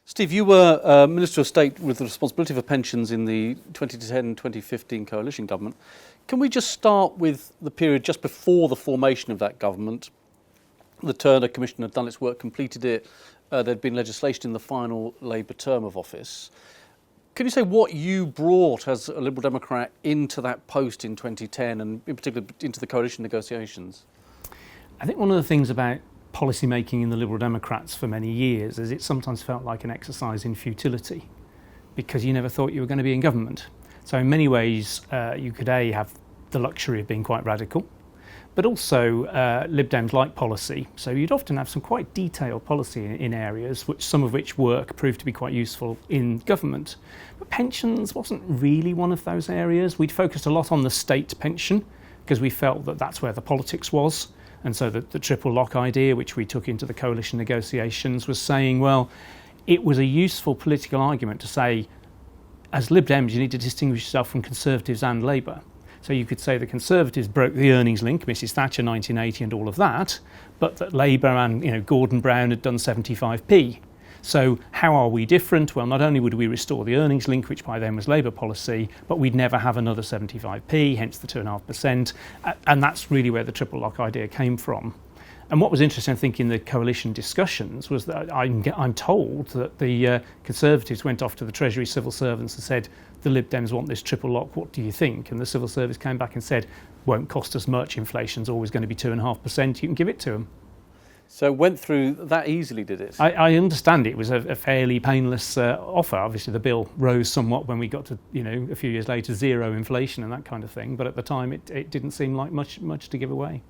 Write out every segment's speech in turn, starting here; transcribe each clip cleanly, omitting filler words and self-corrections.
Steve, you were Minister of State with the responsibility for pensions in the 2010-2015 coalition government. Can we just start with the period just before the formation of that government? The Turner Commission had done its work, completed it. There'd been legislation in the final Labour term of office. Can you say what you brought as a Liberal Democrat into that post in 2010 and in particular into the coalition negotiations? I think one of the things about policy making in the Liberal Democrats for many years is it sometimes felt like an exercise in futility because you never thought you were going to be in government. So in many ways you could have the luxury of being quite radical, but also Lib Dems like policy. So you'd often have some quite detailed policy in areas, some of which proved to be quite useful in government. But pensions wasn't really one of those areas. We'd focused a lot on the state pension because we felt that that's where the politics was. And so the triple lock idea, which we took into the coalition negotiations, was saying, well, it was a useful political argument to say, as Lib Dems, you need to distinguish yourself from Conservatives and Labour. So you could say the Conservatives broke the earnings link, Mrs Thatcher 1980 and all of that, but that Labour and Gordon Brown had done 75p. So how are we different? Well, not only would we restore the earnings link, which by then was Labour policy, but we'd never have another 75p, hence the 2.5%. And that's really where the triple lock idea came from. And what was interesting, I think, in the coalition discussions was that I'm told that the Conservatives went off to the Treasury civil servants and said, the Lib Dems want this triple lock, what do you think? And the civil service came back and said, won't cost us much, inflation's always going to be 2.5%, you can give it to them. So it went through that easily, did it? I understand it was a fairly painless offer. Obviously, the bill rose somewhat when we got to, a few years later, zero inflation and that kind of thing. But at the time, it didn't seem like much to give away.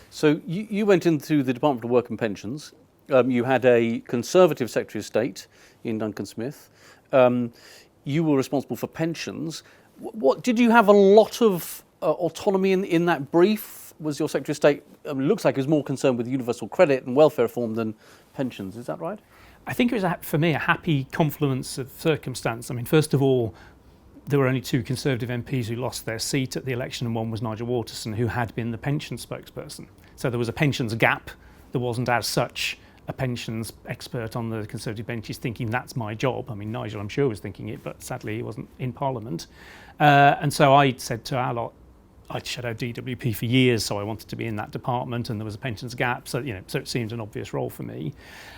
So you went into the Department of Work and Pensions. You had a Conservative Secretary of State in Duncan Smith. You were responsible for pensions. What did you have a lot of autonomy in that brief? Was your Secretary of State, it looks like he was more concerned with universal credit and welfare reform than pensions, is that right? I think it was, for me, a happy confluence of circumstance. I mean, first of all, there were only two Conservative MPs who lost their seat at the election, and one was Nigel Waterson, who had been the pensions spokesperson. So there was a pensions gap. There wasn't, as such, a pensions expert on the Conservative benches thinking that's my job. I mean, Nigel, I'm sure, was thinking it, but sadly he wasn't in Parliament. And so I said to our lot, I'd shadowed DWP for years, so I wanted to be in that department, and there was a pensions gap, so it seemed an obvious role for me.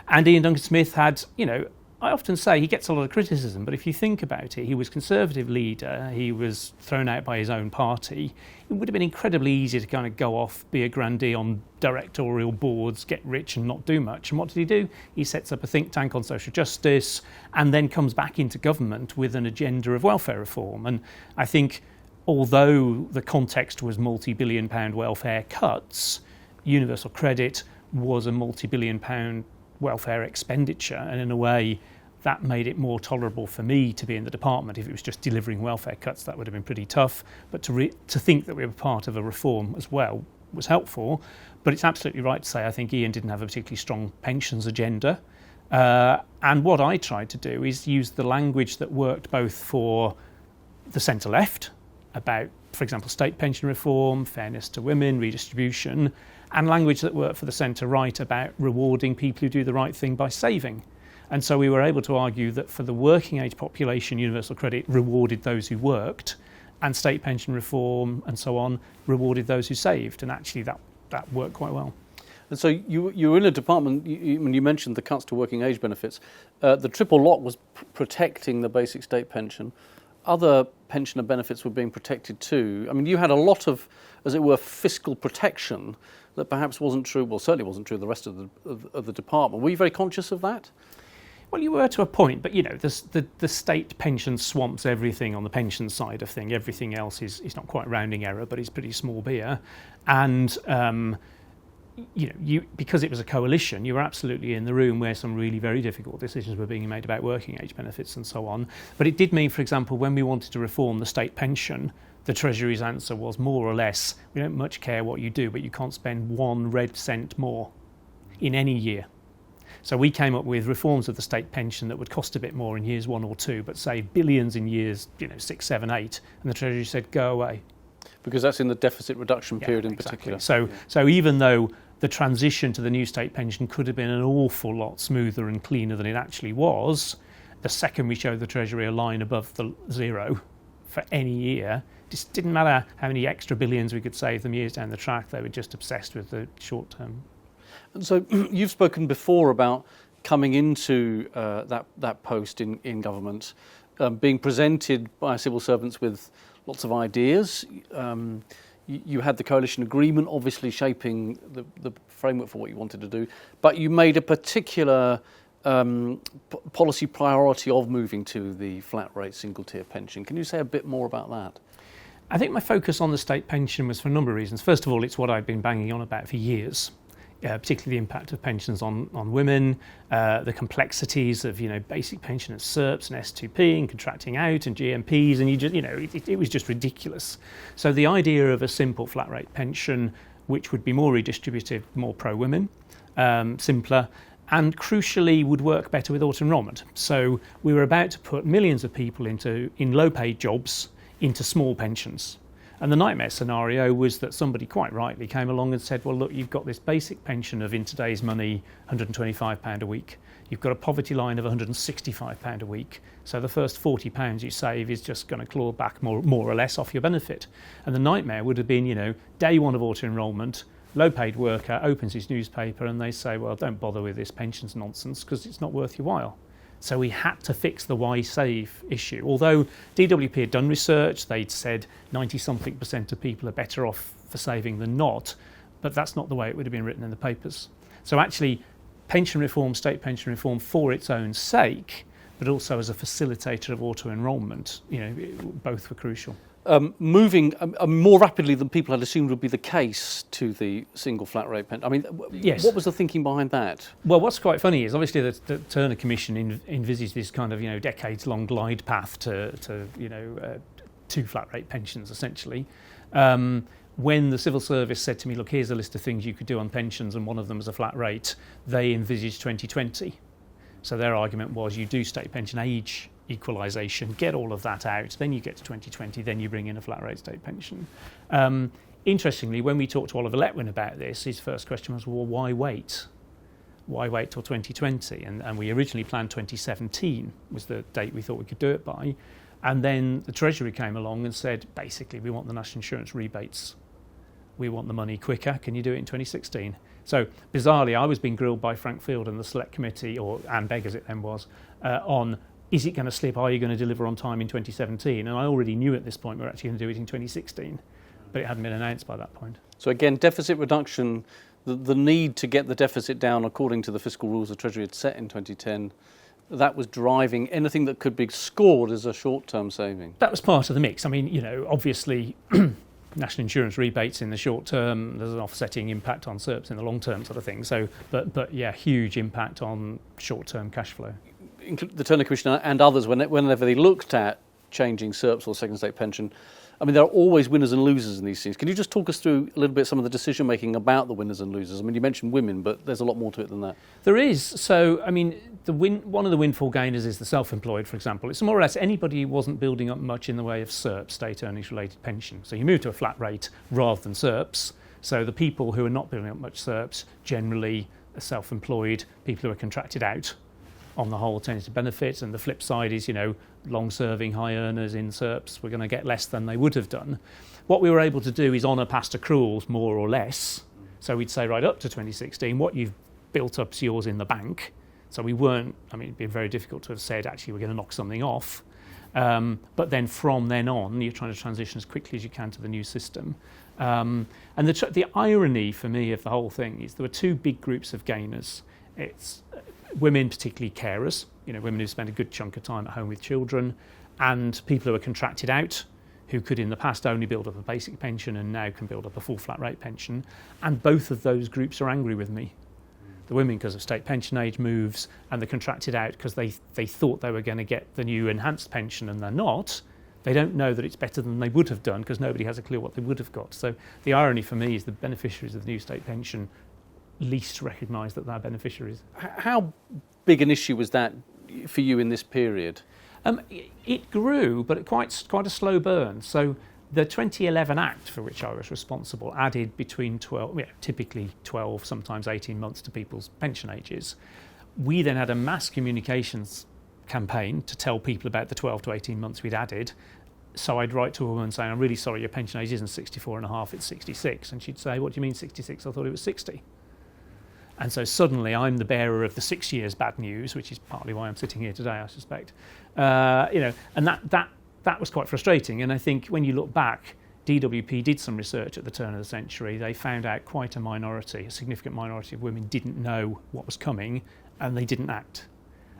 And Ian Duncan Smith had, I often say he gets a lot of criticism, but if you think about it, he was Conservative leader, he was thrown out by his own party. It would have been incredibly easy to kind of go off, be a grandee on directorial boards, get rich and not do much. And what did he do? He sets up a think tank on social justice and then comes back into government with an agenda of welfare reform. And I think, although the context was multi-billion pound welfare cuts, universal credit was a multi-billion pound welfare expenditure, and in a way that made it more tolerable for me to be in the department. If it was just delivering welfare cuts, that would have been pretty tough, but to think that we were part of a reform as well was helpful. But it's absolutely right to say I think Ian didn't have a particularly strong pensions agenda, and what I tried to do is use the language that worked both for the centre-left, about, for example, state pension reform, fairness to women, redistribution, and language that worked for the centre-right about rewarding people who do the right thing by saving. And so we were able to argue that for the working age population, universal credit rewarded those who worked, and state pension reform and so on rewarded those who saved. And actually that worked quite well. And so you were in a department, when you mentioned the cuts to working age benefits, the triple lock was protecting the basic state pension. Other pensioner benefits were being protected too. I mean, you had a lot of, as it were, fiscal protection that perhaps wasn't true, well, certainly wasn't true of the rest of the department. Were you very conscious of that? Well, you were to a point, but the state pension swamps everything on the pension side of thing. Everything else is not quite rounding error, but it's pretty small beer. And because it was a coalition, you were absolutely in the room where some really very difficult decisions were being made about working age benefits and so on. But it did mean, for example, when we wanted to reform the state pension, the Treasury's answer was more or less, we don't much care what you do, but you can't spend 1 red cent more in any year. So we came up with reforms of the state pension that would cost a bit more in years 1 or 2, but save billions in years 6, 7, 8. And the Treasury said, go away. Because that's in the deficit reduction period in particular. So even though the transition to the new state pension could have been an awful lot smoother and cleaner than it actually was. The second we showed the Treasury a line above the zero for any year, it just didn't matter how many extra billions we could save them years down the track, they were just obsessed with the short term. And so you've spoken before about coming into that post in government, being presented by civil servants with lots of ideas. You had the coalition agreement obviously shaping the framework for what you wanted to do, but you made a particular policy priority of moving to the flat rate single tier pension. Can you say a bit more about that? I think my focus on the state pension was for a number of reasons. First of all, it's what I've been banging on about for years. Particularly the impact of pensions on women, the complexities of basic pension and SERPs and S2P and contracting out and GMPs, and it was just ridiculous. So the idea of a simple flat rate pension, which would be more redistributive, more pro women, simpler, and crucially would work better with auto enrolment. So we were about to put millions of people in low paid jobs into small pensions. And the nightmare scenario was that somebody quite rightly came along and said, well, look, you've got this basic pension of, in today's money, £125 a week. You've got a poverty line of £165 a week. So the first £40 you save is just going to claw back more or less off your benefit. And the nightmare would have been, day one of auto-enrolment, low-paid worker opens his newspaper and they say, well, don't bother with this pensions nonsense because it's not worth your while. So we had to fix the why save issue. Although DWP had done research, they'd said 90-something% of people are better off for saving than not, but that's not the way it would have been written in the papers. So actually, pension reform, state pension reform for its own sake, but also as a facilitator of auto-enrolment, both were crucial. Moving more rapidly than people had assumed would be the case to the single flat rate pension. I mean, yes. What was the thinking behind that? Well, what's quite funny is obviously the Turner Commission envisaged this kind of decades-long glide path to two flat rate pensions essentially. When the civil service said to me, look, here's a list of things you could do on pensions, and one of them is a flat rate, they envisaged 2020. So their argument was you do state pension age equalisation, get all of that out, then you get to 2020, then you bring in a flat rate state pension. Interestingly, when we talked to Oliver Letwin about this, his first question was, well, why wait? Why wait till 2020? And we originally planned 2017 was the date we thought we could do it by. And then the Treasury came along and said, basically, we want the national insurance rebates. We want the money quicker. Can you do it in 2016? So bizarrely, I was being grilled by Frank Field and the Select Committee, or Anne Begg as it then was, on is it going to slip? Are you going to deliver on time in 2017? And I already knew at this point we were actually going to do it in 2016, but it hadn't been announced by that point. So again, deficit reduction, the need to get the deficit down according to the fiscal rules the Treasury had set in 2010, that was driving anything that could be scored as a short-term saving. That was part of the mix. I mean, obviously national insurance rebates in the short term, there's an offsetting impact on SERPs in the long term sort of thing. So, but yeah, huge impact on short-term cash flow. The Turner Commission and others, whenever they looked at changing SERPs or second state pension, I mean, there are always winners and losers in these things. Can you just talk us through a little bit some of the decision making about the winners and losers? I mean, you mentioned women, but there's a lot more to it than that. There is. So, I mean, one of the windfall gainers is the self-employed, for example. It's more or less anybody who wasn't building up much in the way of SERP, state earnings related pension. So you move to a flat rate rather than SERPs. So the people who are not building up much SERPs generally are self-employed, people who are contracted out on the whole tends to benefit, and the flip side is, long-serving high earners in SERPs were going to get less than they would have done. What we were able to do is honour past accruals more or less. So we'd say right up to 2016, what you've built up's yours in the bank. So we weren't, it'd be very difficult to have said, actually, we're going to knock something off. But then from then on, you're trying to transition as quickly as you can to the new system. And the irony for me of the whole thing is there were two big groups of gainers. It's women, particularly carers, women who spend a good chunk of time at home with children, and people who are contracted out, who could in the past only build up a basic pension and now can build up a full flat rate pension. And both of those groups are angry with me. The women because of state pension age moves, and the contracted out because they thought they were going to get the new enhanced pension and they're not. They don't know that it's better than they would have done because nobody has a clue what they would have got. So the irony for me is the beneficiaries of the new state pension least recognise that they're beneficiaries. How big an issue was that for you in this period? It grew, but quite a slow burn. So The 2011 Act, for which I was responsible, added between typically 12, sometimes 18 months to people's pension ages. We then had a mass communications campaign to tell people about the 12 to 18 months we'd added. So I'd write to a woman saying, I'm really sorry, your pension age isn't 64 and a half, it's 66. And she'd say, what do you mean 66? I thought it was 60. And so suddenly I'm the bearer of the 6 years bad news, which is partly why I'm sitting here today, I suspect. And that was quite frustrating. And I think when you look back, DWP did some research at the turn of the century. They found out quite a significant minority of women didn't know what was coming, and they didn't act.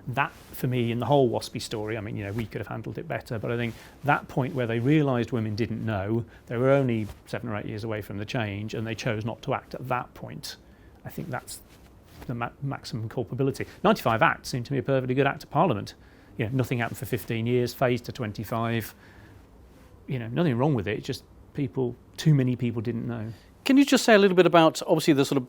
That, for me, in the whole WASPy story, I mean, we could have handled it better, but I think that point where they realised women didn't know, they were only 7 or 8 years away from the change, and they chose not to act at that point. I think that's the maximum culpability. 95 Act seemed to me a perfectly good act of Parliament. Nothing happened for 15 years, phased to 25. Nothing wrong with it. It's just too many people didn't know. Can you just say a little bit about, obviously, the sort of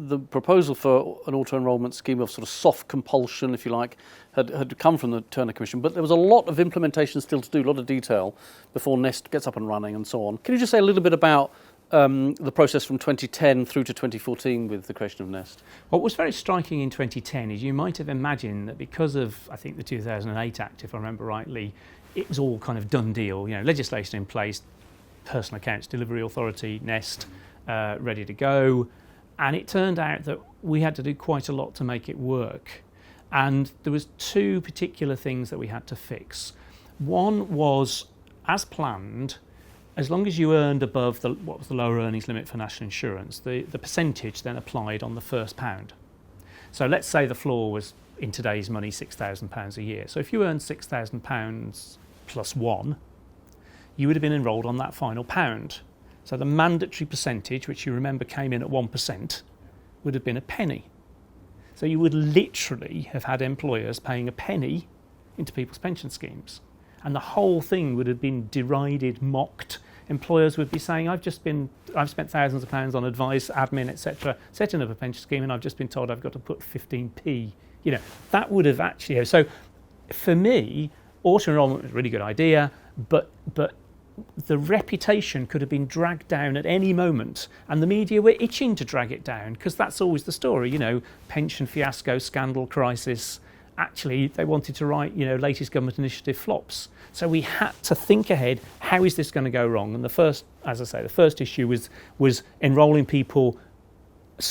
the proposal for an auto-enrolment scheme of sort of soft compulsion, if you like, had come from the Turner Commission, but there was a lot of implementation still to do, a lot of detail before Nest gets up and running and so on. Can you just say a little bit about the process from 2010 through to 2014 with the creation of Nest? What was very striking in 2010 is you might have imagined that because of, I think, the 2008 Act, if I remember rightly, it was all kind of done deal. Legislation in place, Personal Accounts Delivery Authority, Nest, ready to go. And it turned out that we had to do quite a lot to make it work. And there was 2 particular things that we had to fix. One was, as planned, as long as you earned above what was the lower earnings limit for national insurance, the percentage then applied on the first pound. So let's say the floor was, in today's money, £6,000 a year. So if you earned £6,000 plus 1, you would have been enrolled on that final pound. So the mandatory percentage, which you remember came in at 1%, would have been a penny. So you would literally have had employers paying a penny into people's pension schemes. And the whole thing would have been derided, mocked. Employers would be saying, I've spent thousands of pounds on advice, admin, etc., setting up a pension scheme, and I've just been told I've got to put 15p. That would have actually... So for me, auto-enrolment was a really good idea, but the reputation could have been dragged down at any moment, and the media were itching to drag it down, because that's always the story, pension fiasco, scandal, crisis. Actually, they wanted to write, latest government initiative flops. So we had to think ahead, how is this going to go wrong? And the first issue was enrolling people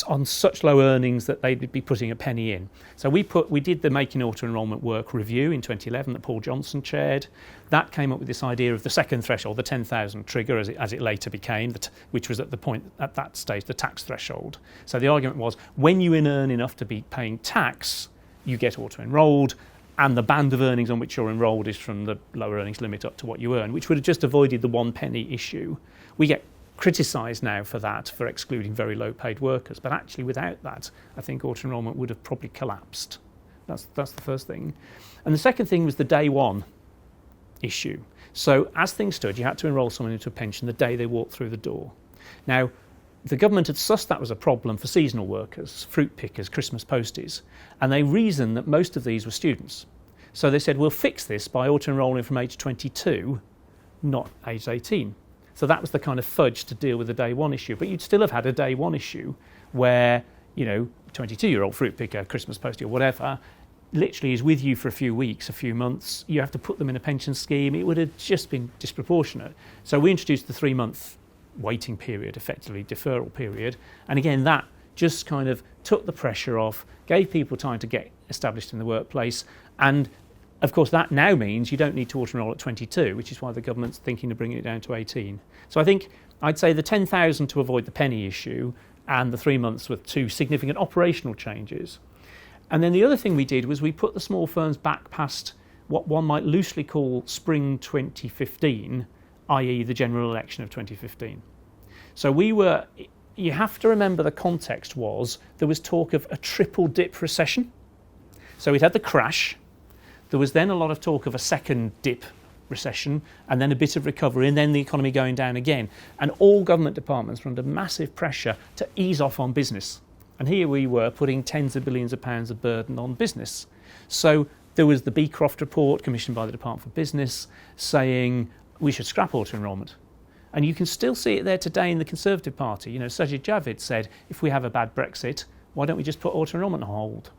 on such low earnings that they'd be putting a penny in. So we did the Making Auto-Enrolment Work review in 2011 that Paul Johnson chaired. That came up with this idea of the second threshold, the 10,000 trigger, as it later became, which was at that stage, the tax threshold. So the argument was, when you earn enough to be paying tax, you get auto-enrolled, and the band of earnings on which you're enrolled is from the lower earnings limit up to what you earn, which would have just avoided the 1 penny issue. We get criticised now for that, for excluding very low paid workers, but actually without that, I think auto-enrolment would have probably collapsed. That's the first thing. And the second thing was the day one issue. So as things stood, you had to enrol someone into a pension the day they walked through the door. Now, the government had sussed that was a problem for seasonal workers, fruit pickers, Christmas posties, and they reasoned that most of these were students. So they said, we'll fix this by auto-enrolling from age 22, not age 18. So that was the kind of fudge to deal with the day one issue. But you'd still have had a day one issue where, 22-year-old fruit picker, Christmas postie or whatever, literally is with you for a few weeks, a few months. You have to put them in a pension scheme. It would have just been disproportionate. So we introduced the 3-month waiting period, effectively deferral period. And again, that just kind of took the pressure off, gave people time to get established in the workplace. And of course, that now means you don't need to auto-enroll at 22, which is why the government's thinking of bringing it down to 18. So I think I'd say the 10,000 to avoid the penny issue and the 3 months with 2 significant operational changes. And then the other thing we did was we put the small firms back past what one might loosely call spring 2015, i.e. the general election of 2015. So you have to remember the context was there was talk of a triple dip recession. So we'd had the crash. There was then a lot of talk of a second dip recession and then a bit of recovery and then the economy going down again. And all government departments were under massive pressure to ease off on business. And here we were putting tens of billions of pounds of burden on business. So there was the Beecroft report commissioned by the Department for Business saying we should scrap auto-enrolment. And you can still see it there today in the Conservative Party. You know, Sajid Javid said, if we have a bad Brexit, why don't we just put auto-enrolment on hold?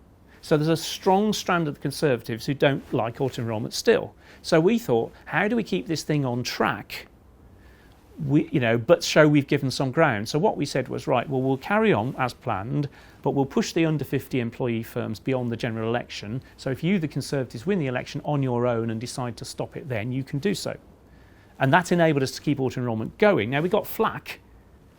So there's a strong strand of the Conservatives who don't like auto-enrolment still. So we thought, how do we keep this thing on track? But show we've given some ground. So what we said was, right, well, we'll carry on as planned, but we'll push the under 50 employee firms beyond the general election. So if you, the Conservatives, win the election on your own and decide to stop it then, you can do so. And that enabled us to keep auto-enrolment going. Now, we got flack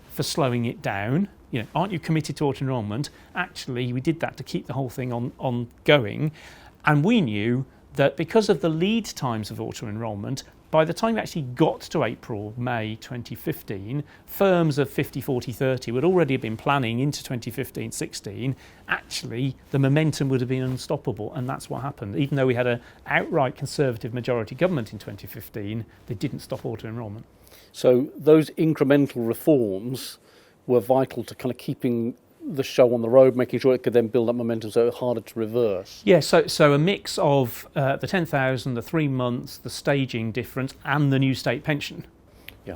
for slowing it down. You know, aren't you committed to auto-enrolment? Actually, we did that to keep the whole thing on going. And we knew that because of the lead times of auto-enrolment, by the time we actually got to April, May 2015, firms of 50, 40, 30 would already have been planning into 2015-16. Actually, the momentum would have been unstoppable, and that's what happened. Even though we had an outright Conservative majority government in 2015, they didn't stop auto-enrolment. So those incremental reforms were vital to kind of keeping the show on the road, making sure it could then build up momentum so it was harder to reverse. Yeah, so a mix of the 10,000, the 3 months, the staging difference and the new state pension. Yeah.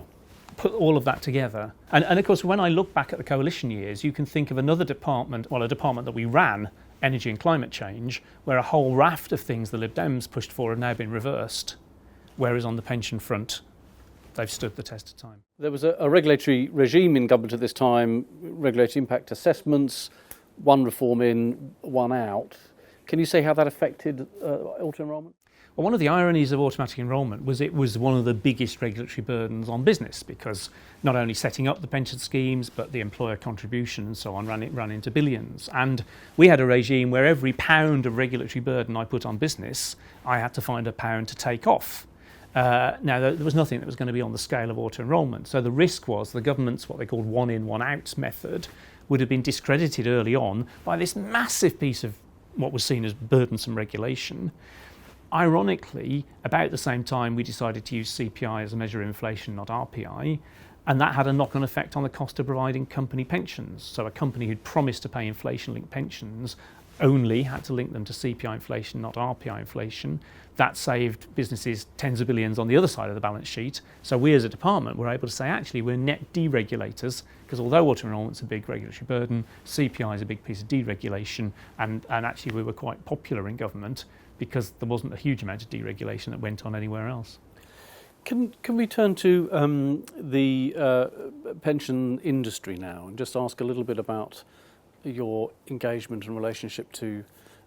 Put all of that together. And of course, when I look back at the coalition years, you can think of another department, well, a department that we ran, energy and climate change, where a whole raft of things the Lib Dems pushed for have now been reversed, whereas on the pension front, they've stood the test of time. There was a regulatory regime in government at this time, regulatory impact assessments, one reform in, one out. Can you say how that affected auto-enrolment? Well, one of the ironies of automatic enrolment was it was one of the biggest regulatory burdens on business, because not only setting up the pension schemes, but the employer contribution and so on ran into billions. And we had a regime where every pound of regulatory burden I put on business, I had to find a pound to take off. Now, there was nothing that was going to be on the scale of auto-enrolment. So the risk was the government's what they called one-in, one-out method would have been discredited early on by this massive piece of what was seen as burdensome regulation. Ironically, about the same time, we decided to use CPI as a measure of inflation, not RPI, and that had a knock-on effect on the cost of providing company pensions. So a company who'd promised to pay inflation-linked pensions only had to link them to CPI inflation, not RPI inflation. That saved businesses tens of billions on the other side of the balance sheet. So we as a department were able to say, actually, we're net deregulators, because although auto-enrolment's a big regulatory burden, CPI is a big piece of deregulation, and actually we were quite popular in government because there wasn't a huge amount of deregulation that went on anywhere else. Can we turn to the pension industry now and just ask a little bit about your engagement and relationship to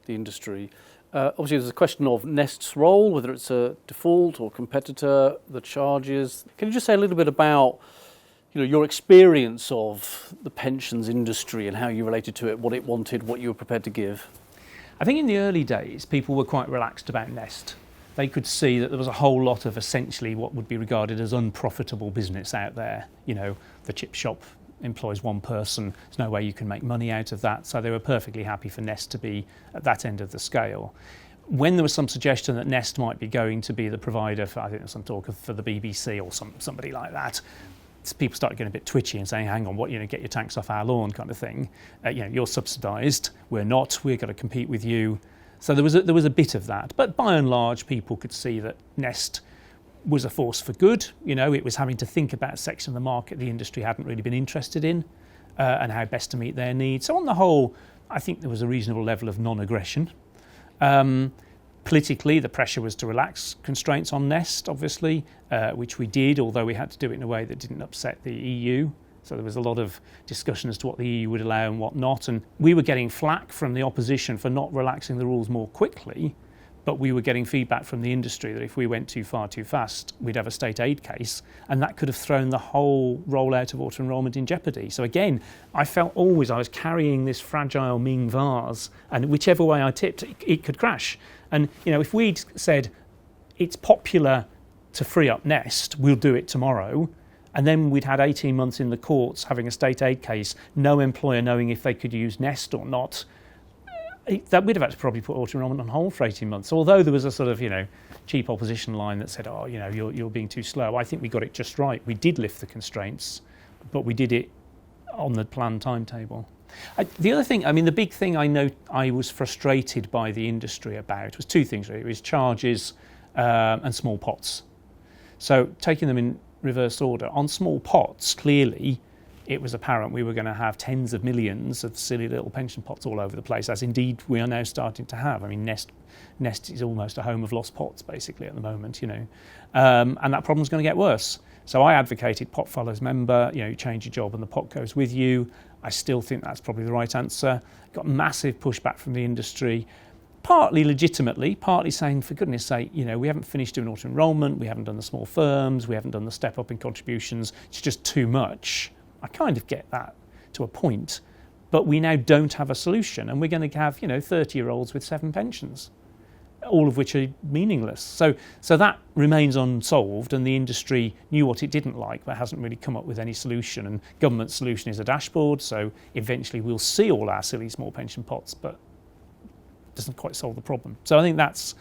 the industry? Obviously, there's a question of Nest's role, whether it's a default or competitor, the charges. Can you just say a little bit about your experience of the pensions industry and how you related to it, what it wanted, what you were prepared to give? I think in the early days, people were quite relaxed about Nest. They could see that there was a whole lot of essentially what would be regarded as unprofitable business out there. The chip shop employs one person. There's no way you can make money out of that. So they were perfectly happy for Nest to be at that end of the scale. When there was some suggestion that Nest might be going to be the provider for, I think there's some talk for the BBC or somebody like that, people started getting a bit twitchy and saying, hang on, get your tanks off our lawn kind of thing. You're subsidised, we're not, we're going to compete with you. So there was a bit of that. But by and large, people could see that Nest was a force for good. It was having to think about a section of the market the industry hadn't really been interested in, and how best to meet their needs. So on the whole, I think there was a reasonable level of non-aggression. Politically, the pressure was to relax constraints on Nest, obviously, which we did, although we had to do it in a way that didn't upset the EU. So there was a lot of discussion as to what the EU would allow and what not. And we were getting flack from the opposition for not relaxing the rules more quickly. But we were getting feedback from the industry that if we went too far too fast, we'd have a state aid case, and that could have thrown the whole rollout of auto-enrolment in jeopardy. So again, I felt always I was carrying this fragile Ming vase, and whichever way I tipped, it could crash. And if we'd said, it's popular to free up Nest, we'll do it tomorrow, and then we'd had 18 months in the courts having a state aid case, no employer knowing if they could use Nest or not, that we'd have had to probably put auto-enrolment on hold for 18 months. Although there was a sort of, cheap opposition line that said, you're being too slow. I think we got it just right. We did lift the constraints, but we did it on the planned timetable. The other thing, the big thing I know I was frustrated by the industry about was two things really. It was charges and small pots. So taking them in reverse order, on small pots, clearly it was apparent we were going to have tens of millions of silly little pension pots all over the place, as indeed we are now starting to have. I mean, Nest is almost a home of lost pots, basically, at the moment, and that problem's going to get worse. So I advocated pot follows member, you change your job and the pot goes with you. I still think that's probably the right answer. Got massive pushback from the industry, partly legitimately, partly saying, for goodness sake, we haven't finished doing auto-enrolment, we haven't done the small firms, we haven't done the step up in contributions, it's just too much. I kind of get that to a point, but we now don't have a solution, and we're going to have 30-year-olds with 7 pensions, all of which are meaningless. So that remains unsolved, and the industry knew what it didn't like but hasn't really come up with any solution. And government's solution is a dashboard, so eventually we'll see all our silly small pension pots, but it doesn't quite solve the problem. So I think that's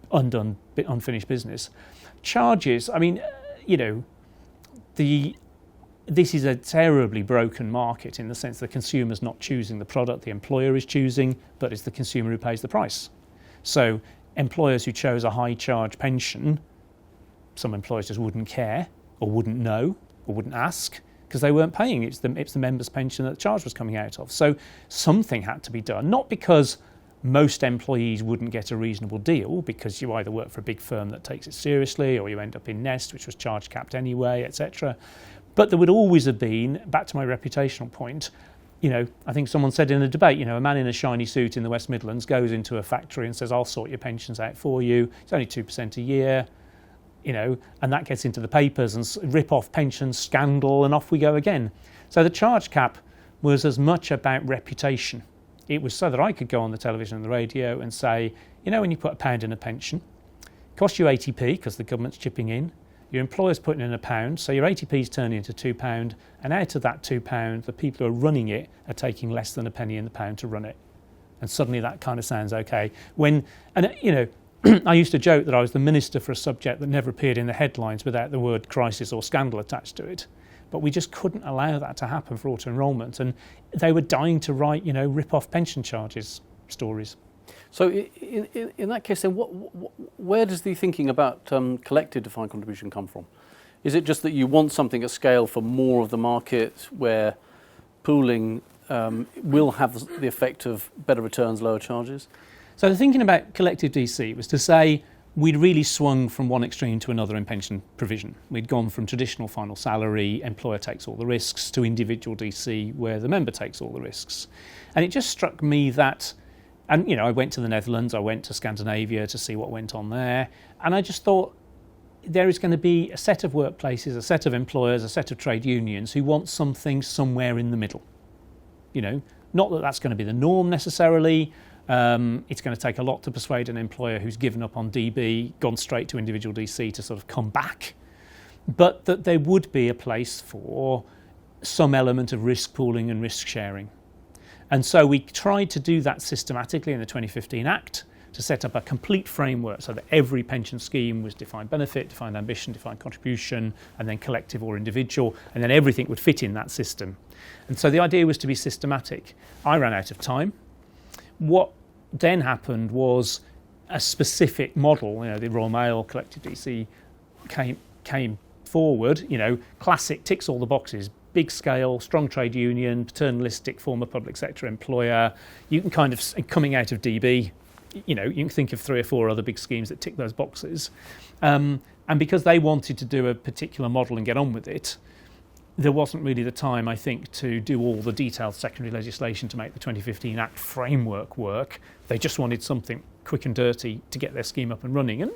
undone, unfinished business. Charges, I mean, this is a terribly broken market in the sense the consumer's not choosing the product, the employer is choosing, but it's the consumer who pays the price. So employers who chose a high charge pension, some employers just wouldn't care or wouldn't know or wouldn't ask because they weren't paying. It's the member's pension that the charge was coming out of. So something had to be done, not because most employees wouldn't get a reasonable deal because you either work for a big firm that takes it seriously or you end up in Nest, which was charge capped anyway, etc. But there would always have been, back to my reputational point, I think someone said in a debate, a man in a shiny suit in the West Midlands goes into a factory and says, I'll sort your pensions out for you. It's only 2% a year, and that gets into the papers and rip-off pension scandal, and off we go again. So the charge cap was as much about reputation. It was so that I could go on the television and the radio and say, when you put £1 in a pension, it costs you 80p because the government's chipping in. Your employer's putting in £1, so your 80p's turning into £2, and out of that £2, the people who are running it are taking less than a penny in the pound to run it. And suddenly that kind of sounds okay. I used to joke that I was the minister for a subject that never appeared in the headlines without the word crisis or scandal attached to it. But we just couldn't allow that to happen for auto-enrolment, and they were dying to write, rip-off pension charges stories. So in that case, then, where does the thinking about collective defined contribution come from? Is it just that you want something at scale for more of the market where pooling will have the effect of better returns, lower charges? So the thinking about collective DC was to say we'd really swung from one extreme to another in pension provision. We'd gone from traditional final salary, employer takes all the risks, to individual DC where the member takes all the risks. And it just struck me that, and I went to the Netherlands, I went to Scandinavia to see what went on there, and I just thought there is going to be a set of workplaces, a set of employers, a set of trade unions who want something somewhere in the middle. Not that that's going to be the norm necessarily. It's going to take a lot to persuade an employer who's given up on DB, gone straight to individual DC to sort of come back, but that there would be a place for some element of risk pooling and risk sharing. And so we tried to do that systematically in the 2015 Act to set up a complete framework so that every pension scheme was defined benefit, defined ambition, defined contribution, and then collective or individual, and then everything would fit in that system. And so the idea was to be systematic. I ran out of time. What then happened was a specific model, the Royal Mail collective DC came forward, classic, ticks all the boxes. Big scale, strong trade union, paternalistic former public sector employer. You can kind of, coming out of DB, you can think of 3 or 4 other big schemes that tick those boxes. And because they wanted to do a particular model and get on with it, there wasn't really the time, I think, to do all the detailed secondary legislation to make the 2015 Act framework work. They just wanted something quick and dirty to get their scheme up and running. And,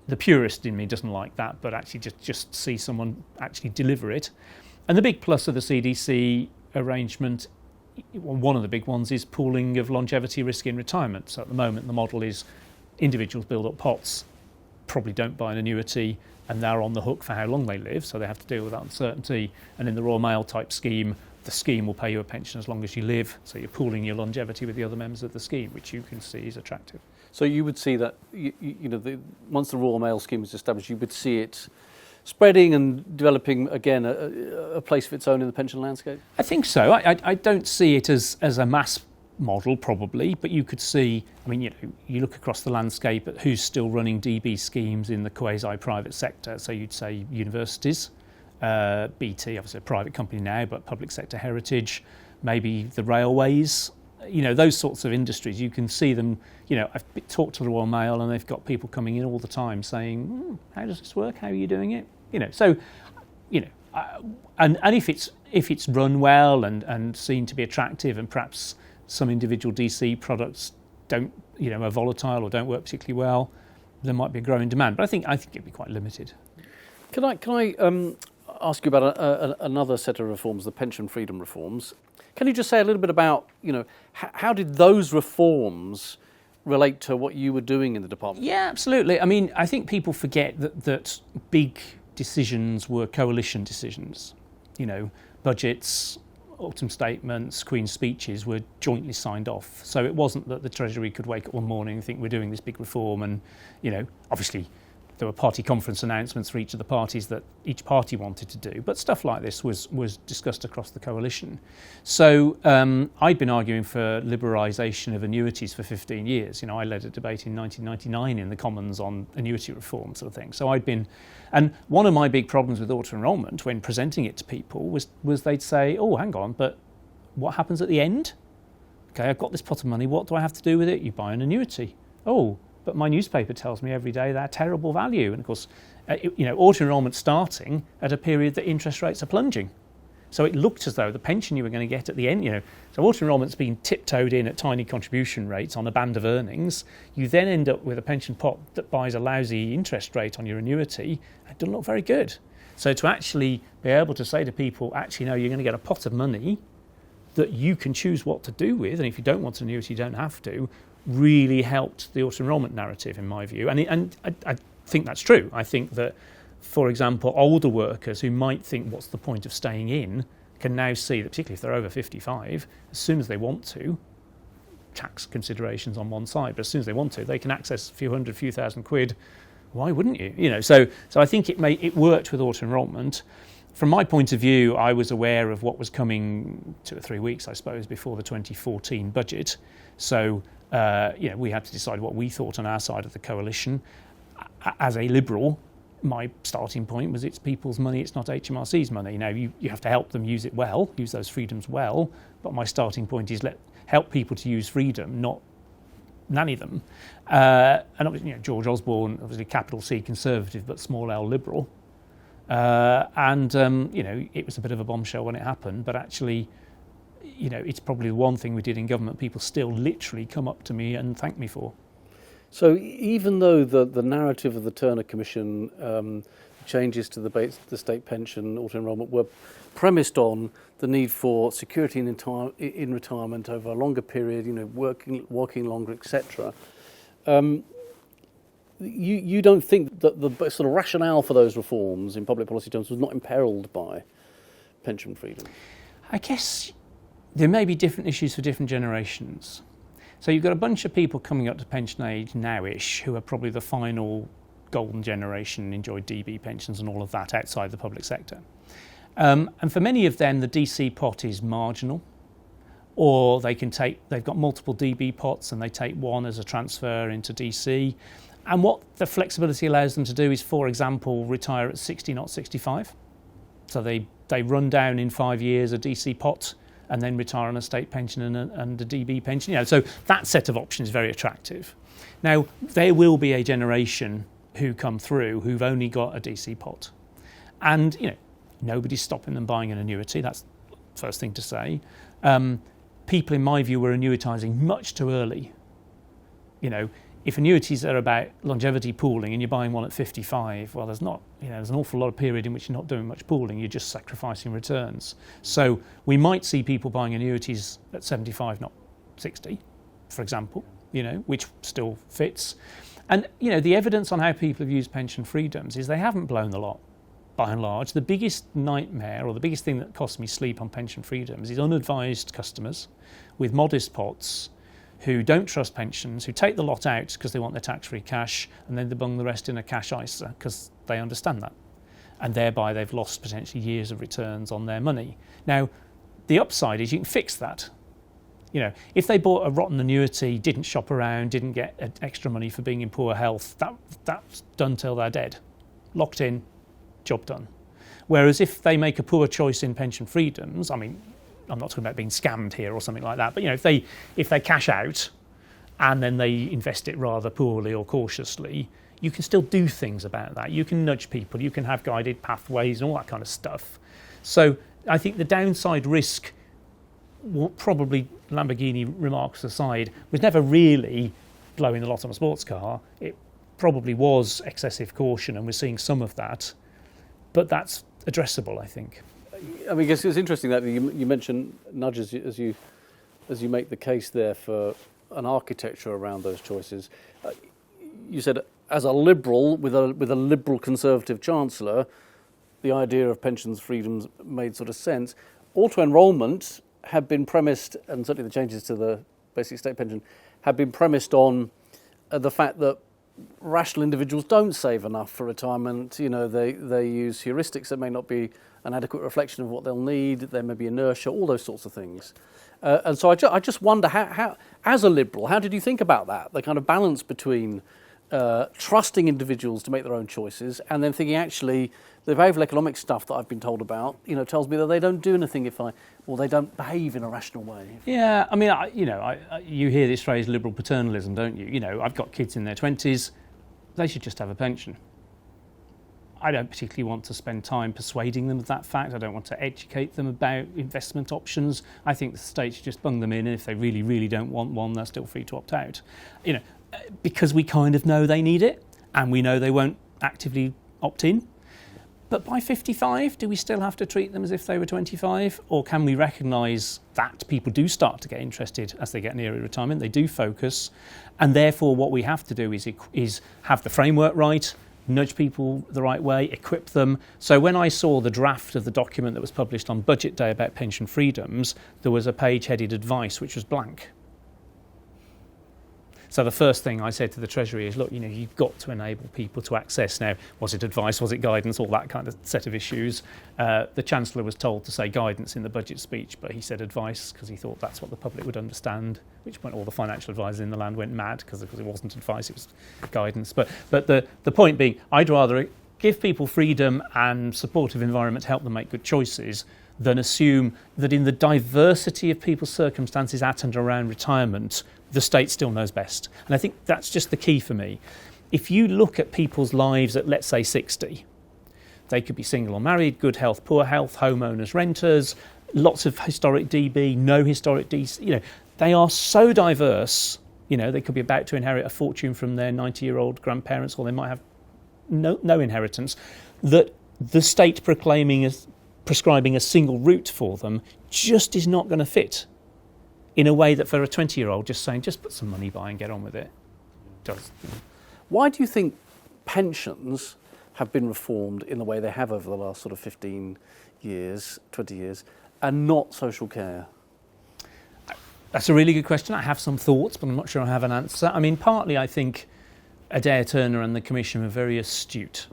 the purist in me doesn't like that, but actually just see someone actually deliver it. And the big plus of the CDC arrangement, one of the big ones, is pooling of longevity risk in retirement. So at the moment, the model is individuals build up pots, probably don't buy an annuity, and they're on the hook for how long they live, so they have to deal with that uncertainty. And in the Royal Mail type scheme, the scheme will pay you a pension as long as you live, so you're pooling your longevity with the other members of the scheme, which you can see is attractive. So you would see that, once the Royal Mail scheme is established, you would see it spreading and developing, again, a place of its own in the pension landscape? I think so. I don't see it as a mass model probably, but you could see, I mean, you look across the landscape at who's still running DB schemes in the quasi-private sector. So you'd say universities, BT, obviously a private company now, but public sector heritage, maybe the railways, those sorts of industries. You can see them, I've talked to the Royal Mail and they've got people coming in all the time saying, how does this work? How are you doing it? And if it's run well and seen to be attractive, and perhaps some individual DC products don't, are volatile or don't work particularly well, there might be a growing demand. But I think it'd be quite limited. Can I ask you about another set of reforms, the pension freedom reforms? Can you just say a little bit about, how did those reforms relate to what you were doing in the department? Yeah, absolutely. I mean, I think people forget that big decisions were coalition decisions. Budgets, autumn statements, Queen's speeches were jointly signed off. So it wasn't that the Treasury could wake up one morning and think we're doing this big reform and, obviously there were party conference announcements for each of the parties that each party wanted to do. But stuff like this was discussed across the coalition. So I'd been arguing for liberalisation of annuities for 15 years. I led a debate in 1999 in the Commons on annuity reform sort of thing. So and one of my big problems with auto-enrolment when presenting it to people was they'd say, oh, hang on, but what happens at the end? Okay, I've got this pot of money, what do I have to do with it? You buy an annuity. Oh, but my newspaper tells me every day they're terrible value. And of course, auto-enrolment starting at a period that interest rates are plunging. So it looked as though the pension you were going to get at the end, so auto-enrolment's been tiptoed in at tiny contribution rates on a band of earnings. You then end up with a pension pot that buys a lousy interest rate on your annuity. It doesn't look very good. So to actually be able to say to people, actually, no, you're going to get a pot of money that you can choose what to do with, and if you don't want an annuity, you don't have to, really helped the auto-enrolment narrative, in my view. And I think that's true. I think that, for example, older workers who might think, what's the point of staying in, can now see that, particularly if they're over 55, as soon as they want to, tax considerations on one side, but as soon as they want to, they can access a few hundred, few thousand quid. Why wouldn't you? So I think it worked with auto-enrolment. From my point of view, I was aware of what was coming 2 or 3 weeks, I suppose, before the 2014 budget. So we had to decide what we thought on our side of the coalition. As a Liberal, my starting point was it's people's money, it's not HMRC's money. Now, you have to help them use it well, use those freedoms well, but my starting point is help people to use freedom, not nanny them. And obviously, George Osborne, obviously capital C Conservative, but small L Liberal. It was a bit of a bombshell when it happened, but actually, it's probably the one thing we did in government people still literally come up to me and thank me for. So even though the narrative of the Turner Commission, changes to the state pension, auto-enrolment, were premised on the need for security in retirement over a longer period, working longer, etc., you don't think that the sort of rationale for those reforms in public policy terms was not imperilled by pension freedom? I guess there may be different issues for different generations. So you've got a bunch of people coming up to pension age now-ish who are probably the final golden generation, enjoyed DB pensions and all of that outside the public sector. And for many of them, the DC pot is marginal, or they've got multiple DB pots and they take one as a transfer into DC. And what the flexibility allows them to do is, for example, retire at 60, not 65. So they run down in 5 years a DC pot and then retire on a state pension and a DB pension. So that set of options is very attractive. Now, there will be a generation who come through who've only got a DC pot. And, nobody's stopping them buying an annuity. That's the first thing to say. People, in my view, were annuitising much too early. If annuities are about longevity pooling and you're buying one at 55, well, there's an awful lot of period in which you're not doing much pooling, you're just sacrificing returns. So we might see people buying annuities at 75, not 60, for example, which still fits. And, the evidence on how people have used pension freedoms is they haven't blown the lot, by and large. The biggest nightmare, or the biggest thing that costs me sleep on pension freedoms, is unadvised customers with modest pots who don't trust pensions, who take the lot out because they want their tax-free cash, and then they bung the rest in a cash ISA because they understand that. And thereby they've lost potentially years of returns on their money. Now, the upside is you can fix that. If they bought a rotten annuity, didn't shop around, didn't get extra money for being in poor health, that's done till they're dead. Locked in, job done. Whereas if they make a poor choice in pension freedoms, I mean, I'm not talking about being scammed here or something like that, but if they cash out and then they invest it rather poorly or cautiously, you can still do things about that. You can nudge people, you can have guided pathways and all that kind of stuff. So I think the downside risk, probably Lamborghini remarks aside, was never really blowing the lot on a sports car. It probably was excessive caution, and we're seeing some of that. But that's addressable, I think. I mean, it's interesting that you mentioned nudges as you make the case there for an architecture around those choices. You said, as a liberal with a liberal conservative chancellor, the idea of pensions freedoms made sort of sense. Auto-enrolment had been premised, and certainly the changes to the basic state pension had been premised on the fact that rational individuals don't save enough for retirement. They use heuristics that may not be an adequate reflection of what they'll need. There may be inertia, all those sorts of things. And so I just wonder, how, as a liberal, how did you think about that? The kind of balance between trusting individuals to make their own choices and then thinking, actually, the behavioural economic stuff that I've been told about, tells me that they don't do anything they don't behave in a rational way. Yeah, I mean, you hear this phrase liberal paternalism, don't you? I've got kids in their 20s, they should just have a pension. I don't particularly want to spend time persuading them of that fact. I don't want to educate them about investment options. I think the state should just bung them in, and if they really, really don't want one, they're still free to opt out. Because we kind of know they need it, and we know they won't actively opt in. But by 55, do we still have to treat them as if they were 25? Or can we recognise that people do start to get interested as they get nearer retirement? They do focus. And therefore, what we have to do is have the framework right, nudge people the right way, equip them. So when I saw the draft of the document that was published on Budget Day about pension freedoms, there was a page headed advice, which was blank. So the first thing I said to the Treasury is, look, you've got to enable people to access. Now, was it advice, was it guidance, all that kind of set of issues. The Chancellor was told to say guidance in the budget speech, but he said advice because he thought that's what the public would understand, which point all the financial advisors in the land went mad because it wasn't advice, it was guidance. But the point being, I'd rather give people freedom and supportive environment to help them make good choices than assume that in the diversity of people's circumstances at and around retirement, the state still knows best. And I think that's just the key for me. If you look at people's lives at, let's say, 60, they could be single or married, good health, poor health, homeowners, renters, lots of historic DB, no historic DC. They are so diverse. They could be about to inherit a fortune from their 90-year-old grandparents, or they might have no inheritance, that the state prescribing a single route for them just is not going to fit in a way that for a 20-year-old just saying, just put some money by and get on with it, does. Why do you think pensions have been reformed in the way they have over the last sort of 15 years, 20 years, and not social care? That's a really good question. I have some thoughts, but I'm not sure I have an answer. I mean, partly I think Adair Turner and the Commission were very astute.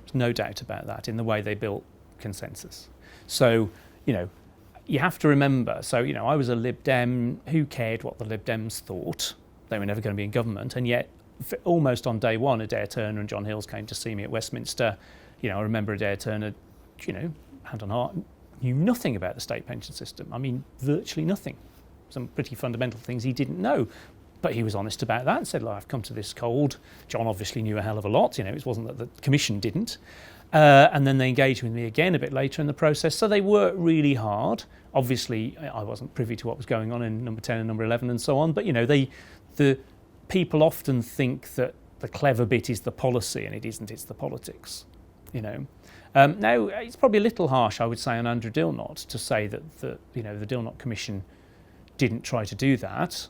There's no doubt about that in the way they built consensus. So, you have to remember, I was a Lib Dem. Who cared what the Lib Dems thought? They were never going to be in government. And yet, almost on day one, Adair Turner and John Hills came to see me at Westminster. I remember Adair Turner, hand on heart, knew nothing about the state pension system. I mean, virtually nothing. Some pretty fundamental things he didn't know. But he was honest about that and said, look, I've come to this cold. John obviously knew a hell of a lot. It wasn't that the Commission didn't. And then they engaged with me again a bit later in the process. So they worked really hard. Obviously, I wasn't privy to what was going on in number 10 and number 11 and so on. But, the people often think that the clever bit is the policy, and it isn't, it's the politics, Now, it's probably a little harsh, I would say, on Andrew Dilnot to say that the Dilnot Commission didn't try to do that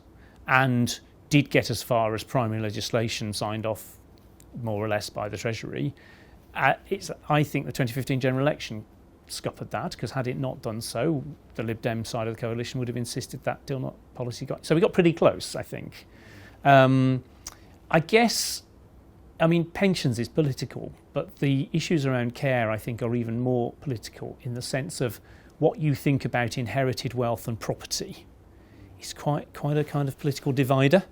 and did get as far as primary legislation signed off more or less by the Treasury. I think the 2015 general election scuppered that, because had it not done so, the Lib Dem side of the coalition would have insisted that Dilnot policy got. So we got pretty close, I think. Pensions is political, but the issues around care, I think, are even more political in the sense of what you think about inherited wealth and property is quite a kind of political divider.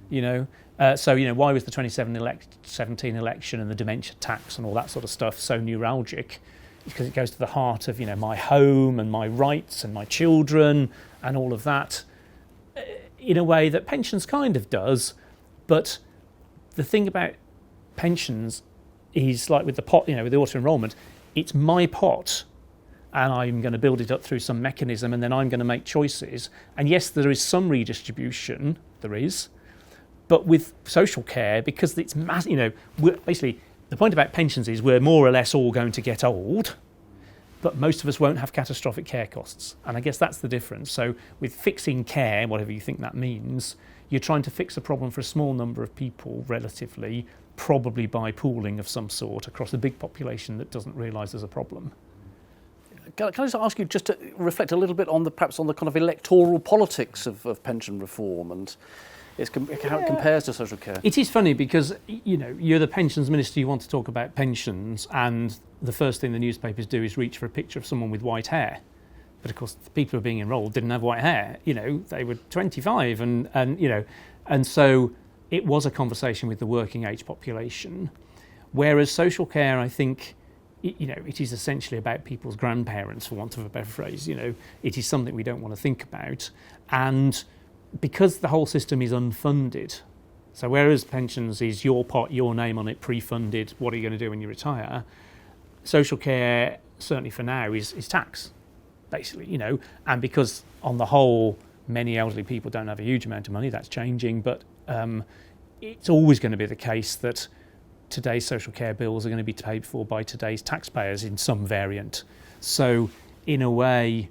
Why was the 2017 election and the dementia tax and all that sort of stuff so neuralgic? Because it goes to the heart of, my home and my rights and my children and all of that, in a way that pensions kind of does. But the thing about pensions is, like with the pot, with the auto enrolment, it's my pot, and I'm going to build it up through some mechanism, and then I'm going to make choices. And yes, there is some redistribution, but with social care, because it's basically the point about pensions is we're more or less all going to get old, but most of us won't have catastrophic care costs. And I guess that's the difference. So with fixing care, whatever you think that means, you're trying to fix a problem for a small number of people relatively, probably by pooling of some sort across a big population that doesn't realise there's a problem. Can I just ask you just to reflect a little bit on the kind of electoral politics of pension reform and how it compares to social care? It is funny because, you're the pensions minister, you want to talk about pensions, and the first thing the newspapers do is reach for a picture of someone with white hair. But of course, the people who were being enrolled didn't have white hair. They were 25 and so it was a conversation with the working age population. Whereas social care, I think, it is essentially about people's grandparents, for want of a better phrase. It is something we don't want to think about. And because the whole system is unfunded, so whereas pensions is your pot, your name on it, pre-funded, what are you going to do when you retire? Social care, certainly for now, is tax, basically, and because on the whole, many elderly people don't have a huge amount of money, that's changing, but it's always going to be the case that today's social care bills are going to be paid for by today's taxpayers in some variant. So in a way,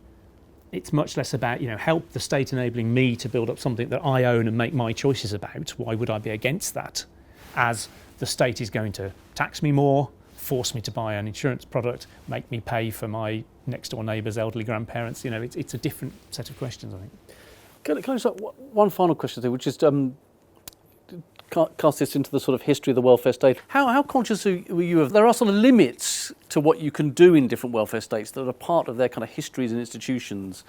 it's much less about, help the state enabling me to build up something that I own and make my choices about. Why would I be against that? As the state is going to tax me more, force me to buy an insurance product, make me pay for my next door neighbour's elderly grandparents. It's a different set of questions, I think. Can I just one final question there, which is cast this into the sort of history of the welfare state. How conscious were you of there are sort of limits to what you can do in different welfare states that are part of their kind of histories and institutions?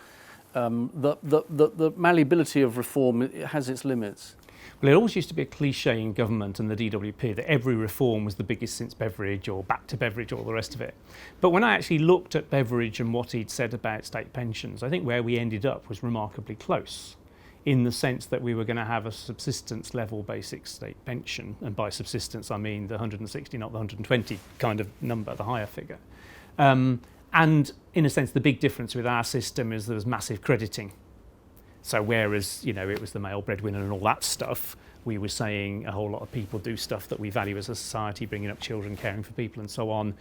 The malleability of reform has its limits. Well, it always used to be a cliche in government and the DWP that every reform was the biggest since Beveridge or back to Beveridge or all the rest of it. But when I actually looked at Beveridge and what he'd said about state pensions, I think where we ended up was remarkably close, in the sense that we were going to have a subsistence level basic state pension. And by subsistence, I mean the 160, not the 120 kind of number, the higher figure. And in a sense, the big difference with our system is there was massive crediting. So whereas, it was the male breadwinner and all that stuff, we were saying a whole lot of people do stuff that we value as a society, bringing up children, caring for people and so on,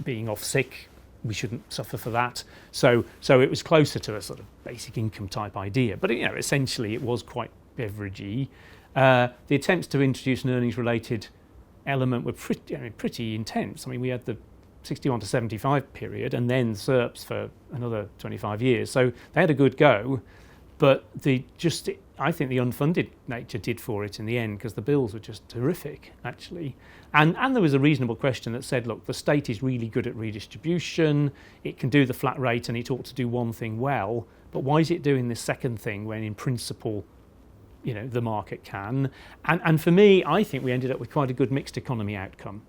being off sick, we shouldn't suffer for that. So it was closer to a sort of basic income type idea. But, essentially it was quite Beveridgey. The attempts to introduce an earnings-related element were pretty intense. I mean, we had the 61 to 75 period and then SERPs for another 25 years. So they had a good go. But I think the unfunded nature did for it in the end, because the bills were just terrific, actually. And there was a reasonable question that said, look, the state is really good at redistribution, it can do the flat rate and it ought to do one thing well, but why is it doing this second thing when in principle, the market can? And for me, I think we ended up with quite a good mixed economy outcome.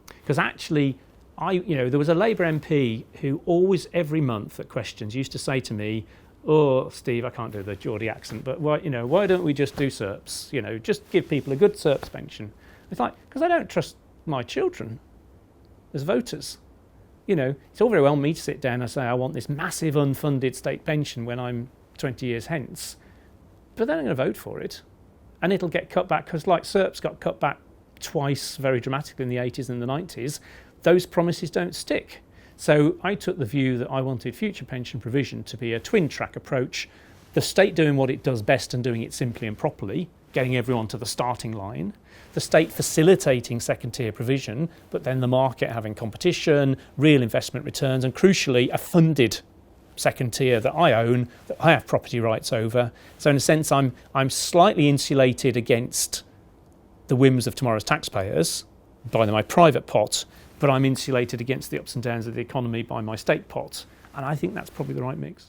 Because actually, there was a Labour MP who always, every month at questions, used to say to me, "Oh, Steve, I can't do the Geordie accent, but why don't we just do SERPs? Just give people a good SERPs pension." It's like, because I don't trust my children as voters. It's all very well me to sit down and say I want this massive unfunded state pension when I'm 20 years hence, but they're not going to vote for it, and it'll get cut back because, like SERPs got cut back twice very dramatically in the 80s and the 90s. Those promises don't stick. So I took the view that I wanted future pension provision to be a twin-track approach, the state doing what it does best and doing it simply and properly, getting everyone to the starting line, the state facilitating second-tier provision, but then the market having competition, real investment returns, and crucially, a funded second tier that I own, that I have property rights over. So in a sense, I'm slightly insulated against the whims of tomorrow's taxpayers by my private pot, but I'm insulated against the ups and downs of the economy by my state pot. And I think that's probably the right mix.